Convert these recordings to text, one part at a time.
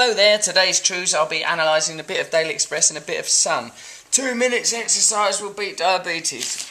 Hello there, today's Trews. I'll be analysing a bit of Daily Express and a bit of Sun. 2 minutes exercise will beat diabetes.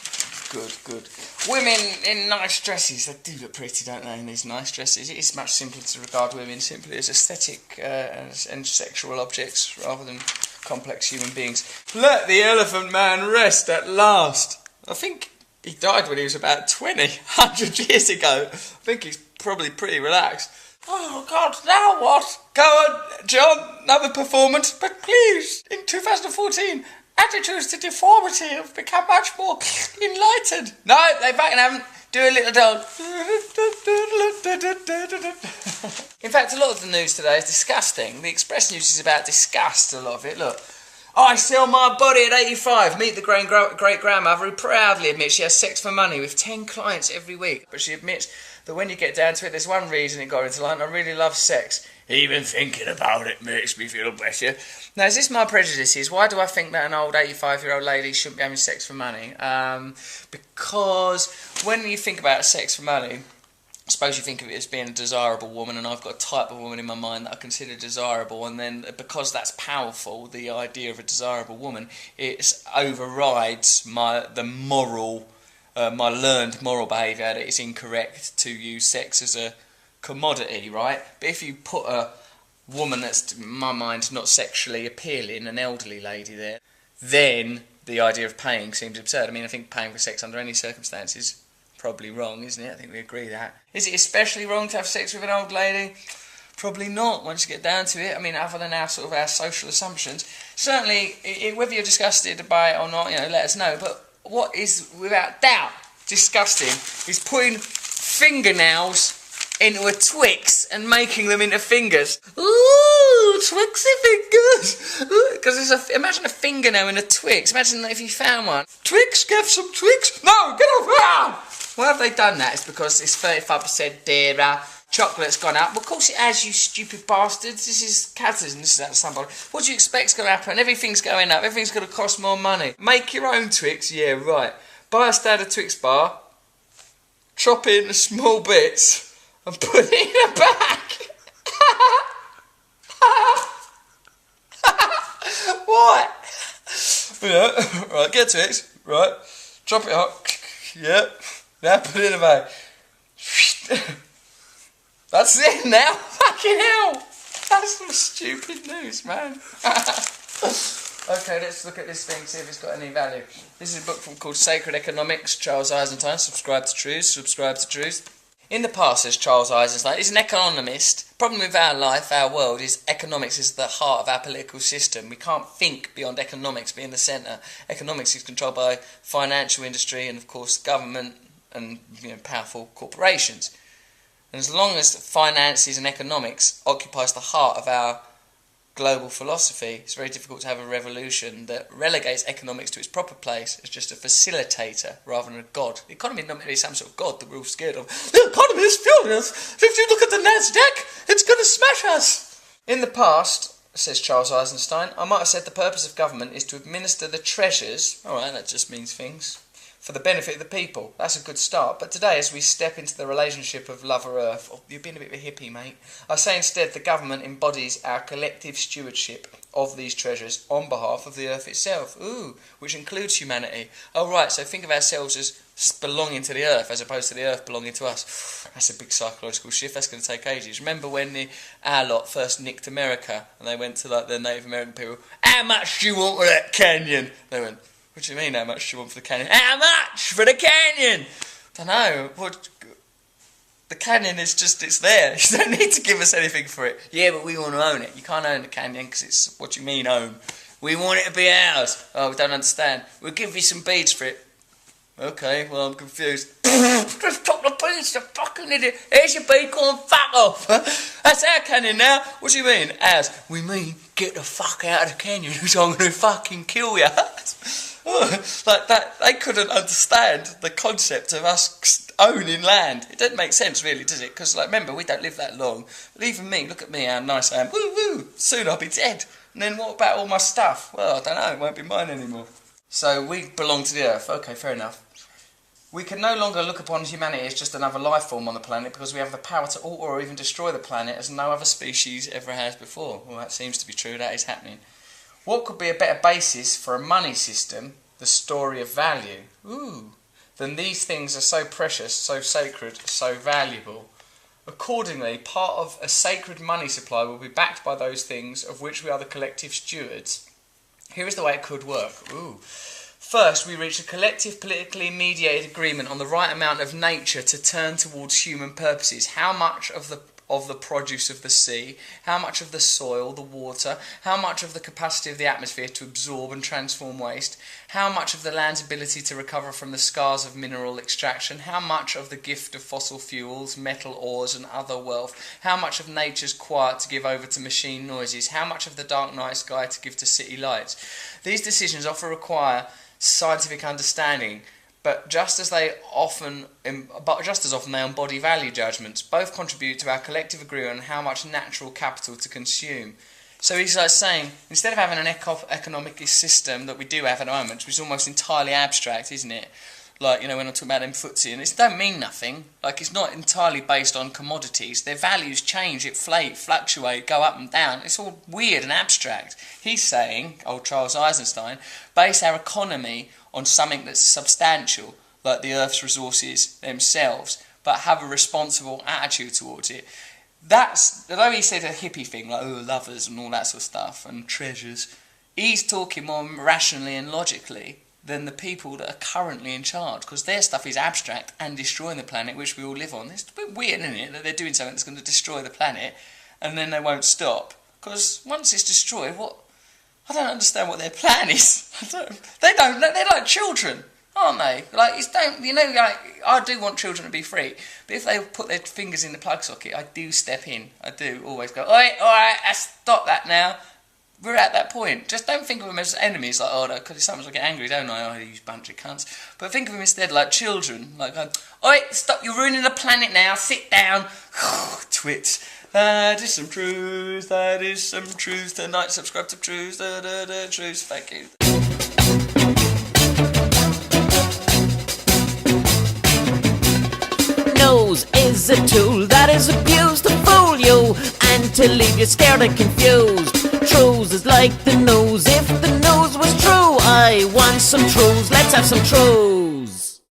Good. Women in nice dresses. They do look pretty, don't they, in these nice dresses? It is much simpler to regard women simply as aesthetic and sexual objects rather than complex human beings. Let the elephant man rest at last. I think he died when he was about 100 years ago. I think he's probably pretty relaxed. Oh, God, now what? Go on, John, another performance, but please, in 2014, attitudes to deformity have become much more enlightened. No, they fucking haven't. Do a little dog. In fact, a lot of the news today is disgusting. The Express news is about disgust, a lot of it. Look. I sell my body at 85. Meet the great-grandmother who proudly admits she has sex for money with 10 clients every week. But she admits that when you get down to it, there's one reason it got into line. I really love sex. Even thinking about it makes me feel better. Now, is this my prejudices? Why do I think that an old 85-year-old lady shouldn't be having sex for money? Because when you think about sex for money, I suppose you think of it as being a desirable woman, and I've got a type of woman in my mind that I consider desirable, and then because that's powerful, the idea of a desirable woman, it overrides my learned moral behaviour that it's incorrect to use sex as a commodity, right? But if you put a woman that's, in my mind, not sexually appealing, an elderly lady there, then the idea of paying seems absurd. I mean, I think paying for sex under any circumstances probably wrong, isn't it? I think we agree that. Is it especially wrong to have sex with an old lady? Probably not, once you get down to it. I mean, other than our social assumptions. Certainly, whether you're disgusted by it or not, let us know. But what is, without doubt, disgusting is putting fingernails into a Twix and making them into fingers. Ooh, Twixy fingers! Because imagine a fingernail in a Twix. Imagine if you found one. Twix, get some Twix? No, get off here! Why have they done that? It's because it's 35% dearer. Chocolate's gone up. Well, of course it has, you stupid bastards. This is capitalism. This is out of somebody. What do you expect's going to happen? Everything's going up. Everything's going to cost more money. Make your own Twix? Yeah, right. Buy a standard Twix bar, chop it into small bits, and put it in a bag. What? Yeah, right, get Twix. Right. Chop it up. Yep. Now put it in a bag. That's it now. Fucking hell. That's some stupid news, man. Okay, let's look at this thing, see if it's got any value. This is a book called Sacred Economics, Charles Eisenstein. Subscribe to Trews. In the past, says Charles Eisenstein, he's an economist. Problem with our life, our world, is economics is the heart of our political system. We can't think beyond economics being the centre. Economics is controlled by financial industry and, of course, government and powerful corporations. And as long as finances and economics occupies the heart of our global philosophy, it's very difficult to have a revolution that relegates economics to its proper place as just a facilitator rather than a god. The economy is not merely some sort of god that we're all scared of. The economy is furious. If you look at the NASDAQ, it's going to smash us. In the past, says Charles Eisenstein, I might have said the purpose of government is to administer the treasures, alright, that just means things, for the benefit of the people. That's a good start. But today, as we step into the relationship of Lover Earth, you've been a bit of a hippie, mate. I say instead the government embodies our collective stewardship of these treasures on behalf of the Earth itself. Ooh, which includes humanity. Oh, right, so think of ourselves as belonging to the Earth as opposed to the Earth belonging to us. That's a big psychological shift. That's going to take ages. Remember when our lot first nicked America and they went to the Native American people, how much do you want for that canyon? They went, what do you mean, how much do you want for the canyon? How much for the canyon? Don't know. The canyon is just, it's there. You don't need to give us anything for it. Yeah, but we want to own it. You can't own the canyon because it's, what do you mean own? We want it to be ours. Oh, we don't understand. We'll give you some beads for it. Okay, well, I'm confused. Just took the beads, you fucking idiot. Here's your bead, go and fuck off. That's our canyon now. What do you mean, ours? We mean, get the fuck out of the canyon, so I'm going to fucking kill you. Like that, they couldn't understand the concept of us owning land. It doesn't make sense, really, does it? Because, remember, we don't live that long. But even me, look at me, how nice I am. Woo woo! Soon I'll be dead. And then what about all my stuff? Well, I don't know. It won't be mine anymore. So we belong to the Earth. Okay, fair enough. We can no longer look upon humanity as just another life form on the planet because we have the power to alter or even destroy the planet as no other species ever has before. Well, that seems to be true. That is happening. What could be a better basis for a money system, the story of value, than these things are so precious, so sacred, so valuable? Accordingly, part of a sacred money supply will be backed by those things of which we are the collective stewards. Here is the way it could work. First, we reach a collective politically mediated agreement on the right amount of nature to turn towards human purposes. How much of the produce of the sea, how much of the soil, the water, how much of the capacity of the atmosphere to absorb and transform waste, how much of the land's ability to recover from the scars of mineral extraction, how much of the gift of fossil fuels, metal ores and other wealth, how much of nature's quiet to give over to machine noises, how much of the dark night sky to give to city lights. These decisions often require scientific understanding, but just as often they embody value judgments. Both contribute to our collective agreement on how much natural capital to consume. So he's like saying, instead of having an economic system that we do have at the moment, which is almost entirely abstract, isn't it? Like, when I talk about them FTSE, and it don't mean nothing. Like, it's not entirely based on commodities. Their values change, fluctuate, go up and down. It's all weird and abstract. He's saying, old Charles Eisenstein, base our economy on something that's substantial, like the Earth's resources themselves, but have a responsible attitude towards it. That's, although he said a hippie thing, like, lovers and all that sort of stuff, and treasures, he's talking more rationally and logically than the people that are currently in charge, because their stuff is abstract and destroying the planet which we all live on. It's a bit weird, isn't it, that they're doing something that's going to destroy the planet and then they won't stop, because once it's destroyed, I don't understand what their plan is. They're like children, aren't they? Like, I do want children to be free, but if they put their fingers in the plug socket, I do step in. I do always go, alright, stop that now. We're at that point. Just don't think of them as enemies, like, because sometimes I get angry, don't I? You bunch of cunts. But think of them instead like children. Like, alright, stop, you're ruining the planet now, sit down. Twits. That is some truth, tonight. Subscribe to Trews, Trews, thank you. Nose is a tool that is abused to fool you and to leave you scared and confused. Trews is like the nose. If the nose was true, I want some Trews. Let's have some Trews.